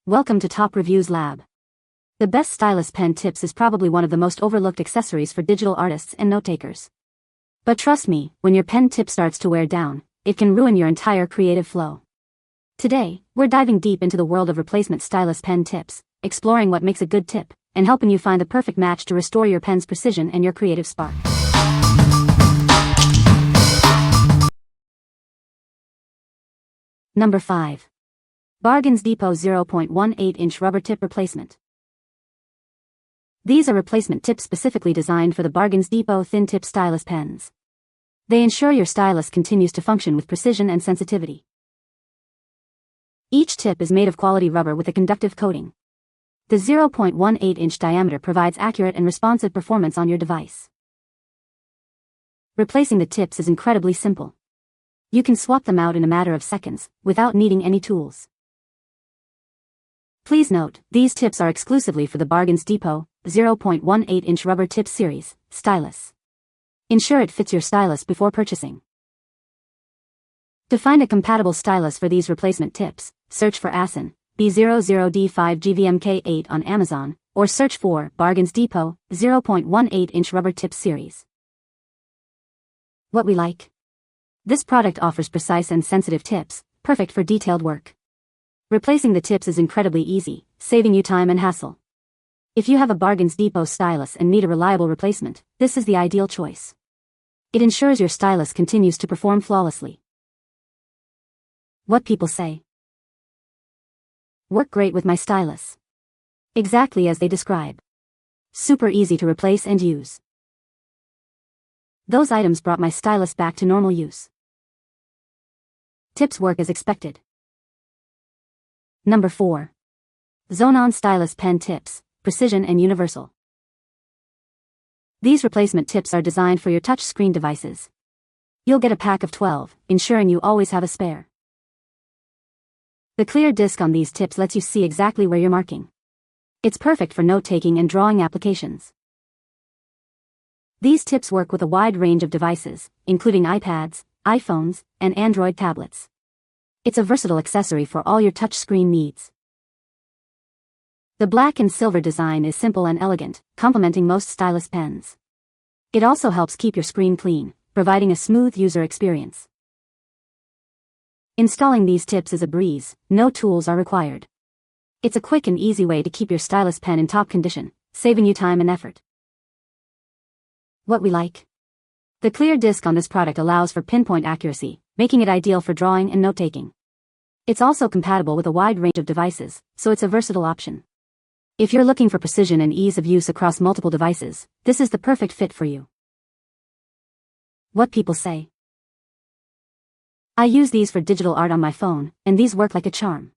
Welcome to Top Reviews Lab. The best Stylus Pen tips is probably one of the most overlooked accessories for digital artists and note-takers. But trust me, when your pen tip starts to wear down, it can ruin your entire creative flow. Today, we're diving deep into the world of replacement Stylus Pen tips, exploring what makes a good tip, and helping you find the perfect match to restore your pen's precision and your creative spark. Number 5. Bargains Depot 0.18-inch rubber tip replacement. These are replacement tips specifically designed for the Bargains Depot thin tip stylus pens. They ensure your stylus continues to function with precision and sensitivity. Each tip is made of quality rubber with a conductive coating. The 0.18-inch diameter provides accurate and responsive performance on your device. Replacing the tips is incredibly simple. You can swap them out in a matter of seconds, without needing any tools. Please note, these tips are exclusively for the Bargains Depot 0.18-inch rubber tip series, stylus. Ensure it fits your stylus before purchasing. To find a compatible stylus for these replacement tips, search for ASIN B00D5GVMK8 on Amazon, or search for Bargains Depot 0.18-inch rubber tip series. What we like. This product offers precise and sensitive tips, perfect for detailed work. Replacing the tips is incredibly easy, saving you time and hassle. If you have a Bargains Depot stylus and need a reliable replacement, this is the ideal choice. It ensures your stylus continues to perform flawlessly. What people say. Work great with my stylus. Exactly as they describe. Super easy to replace and use. Those items brought my stylus back to normal use. Tips work as expected. Number 4. Zonon Stylus Pen Tips, Precision and Universal. These replacement tips are designed for your touch-screen devices. You'll get a pack of 12, ensuring you always have a spare. The clear disc on these tips lets you see exactly where you're marking. It's perfect for note-taking and drawing applications. These tips work with a wide range of devices, including iPads, iPhones, and Android tablets. It's a versatile accessory for all your touchscreen needs. The black and silver design is simple and elegant, complementing most stylus pens. It also helps keep your screen clean, providing a smooth user experience. Installing these tips is a breeze, no tools are required. It's a quick and easy way to keep your stylus pen in top condition, saving you time and effort. What we like. The clear disc on this product allows for pinpoint accuracy, making it ideal for drawing and note-taking. It's also compatible with a wide range of devices, so it's a versatile option. If you're looking for precision and ease of use across multiple devices, this is the perfect fit for you. What people say. I use these for digital art on my phone, and these work like a charm.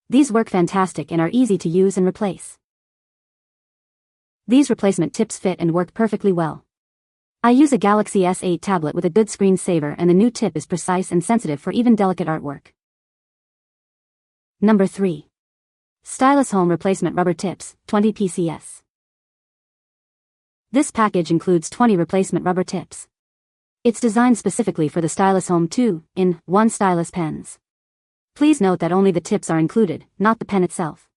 These work fantastic and are easy to use and replace. These replacement tips fit and work perfectly well. I use a Galaxy S8 tablet with a good screensaver, and the new tip is precise and sensitive for even delicate artwork. Number 3. StylusHome Replacement Rubber Tips, 20 PCS. This package includes 20 replacement rubber tips. It's designed specifically for the StylusHome 2-in-1 stylus pens. Please note that only the tips are included, not the pen itself.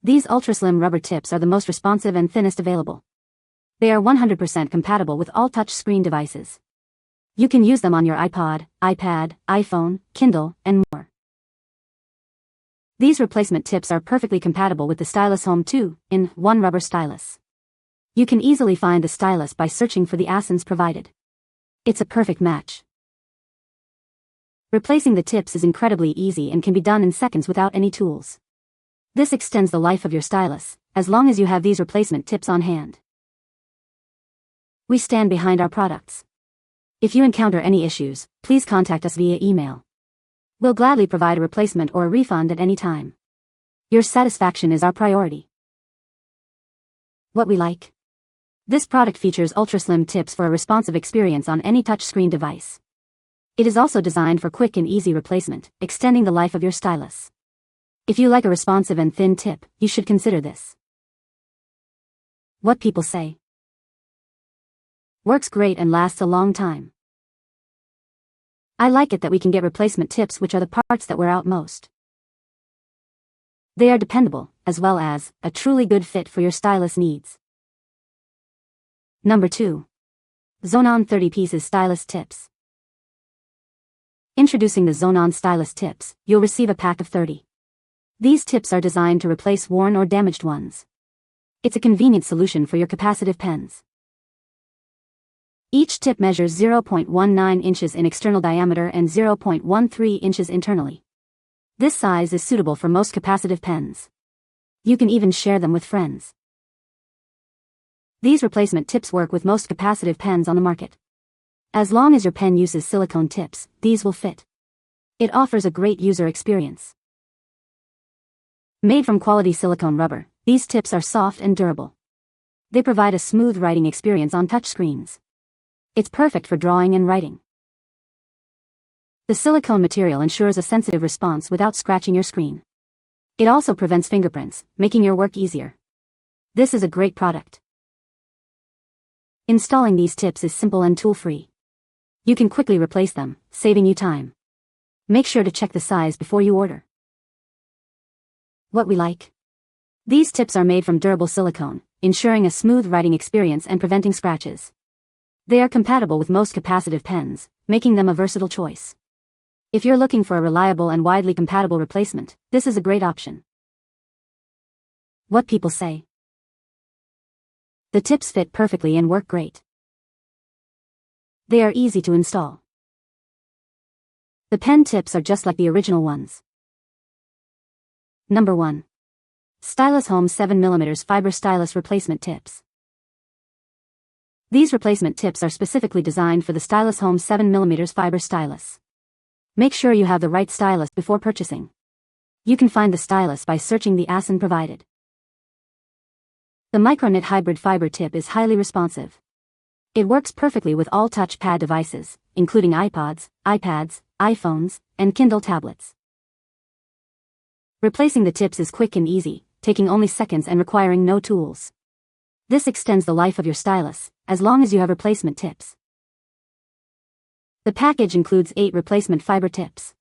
These ultra-slim rubber tips are the most responsive and thinnest available. They are 100% compatible with all touch-screen devices. You can use them on your iPod, iPad, iPhone, Kindle, and more. These replacement tips are perfectly compatible with the StylusHome 2-in-1 rubber stylus. You can easily find the stylus by searching for the ASINs provided. It's a perfect match. Replacing the tips is incredibly easy and can be done in seconds without any tools. This extends the life of your stylus, as long as you have these replacement tips on hand. We stand behind our products. If you encounter any issues, please contact us via email. We'll gladly provide a replacement or a refund at any time. Your satisfaction is our priority. What we like. This product features ultra-slim tips for a responsive experience on any touchscreen device. It is also designed for quick and easy replacement, extending the life of your stylus. If you like a responsive and thin tip, you should consider this. What people say. Works great and lasts a long time. I like it that we can get replacement tips, which are the parts that wear out most. They are dependable, as well as a truly good fit for your stylus needs. Number 2. Zonon 30 Pieces Stylus Tips. Introducing the Zonon Stylus Tips, you'll receive a pack of 30. These tips are designed to replace worn or damaged ones. It's a convenient solution for your capacitive pens. Each tip measures 0.19 inches in external diameter and 0.13 inches internally. This size is suitable for most capacitive pens. You can even share them with friends. These replacement tips work with most capacitive pens on the market. As long as your pen uses silicone tips, these will fit. It offers a great user experience. Made from quality silicone rubber, these tips are soft and durable. They provide a smooth writing experience on touchscreens. It's perfect for drawing and writing. The silicone material ensures a sensitive response without scratching your screen. It also prevents fingerprints, making your work easier. This is a great product. Installing these tips is simple and tool-free. You can quickly replace them, saving you time. Make sure to check the size before you order. What we like. These tips are made from durable silicone, ensuring a smooth writing experience and preventing scratches. They are compatible with most capacitive pens, making them a versatile choice. If you're looking for a reliable and widely compatible replacement, this is a great option. What people say. The tips fit perfectly and work great. They are easy to install. The pen tips are just like the original ones. Number 1. StylusHome 7mm Fiber Stylus Replacement Tips. These replacement tips are specifically designed for the StylusHome 7mm Fiber Stylus. Make sure you have the right stylus before purchasing. You can find the stylus by searching the ASIN provided. The microKnit hybrid fiber tip is highly responsive. It works perfectly with all touchpad devices, including iPods, iPads, iPhones, and Kindle tablets. Replacing the tips is quick and easy, taking only seconds and requiring no tools. This extends the life of your stylus, as long as you have replacement tips. The package includes 8 replacement fiber tips.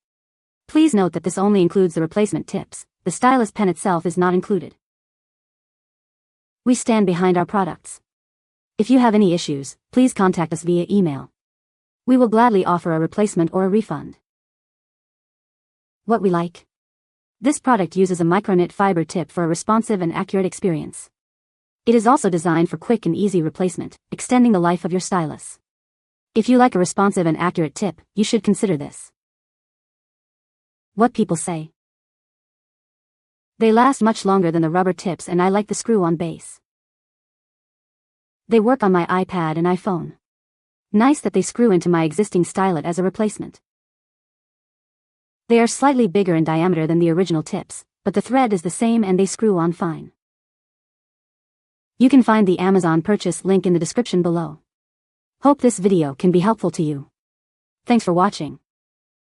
Please note that this only includes the replacement tips. The Stylus Pen itself is not included. We stand behind our products. If you have any issues, please contact us via email. We will gladly offer a replacement or a refund. What we like. This product uses a microKnit fiber tip for a responsive and accurate experience. It is also designed for quick and easy replacement, extending the life of your stylus. If you like a responsive and accurate tip, you should consider this. What people say. They last much longer than the rubber tips, and I like the screw-on base. They work on my iPad and iPhone. Nice that they screw into my existing stylet as a replacement. They are slightly bigger in diameter than the original tips, but the thread is the same and they screw on fine. You can find the Amazon purchase link in the description below. Hope this video can be helpful to you. Thanks for watching.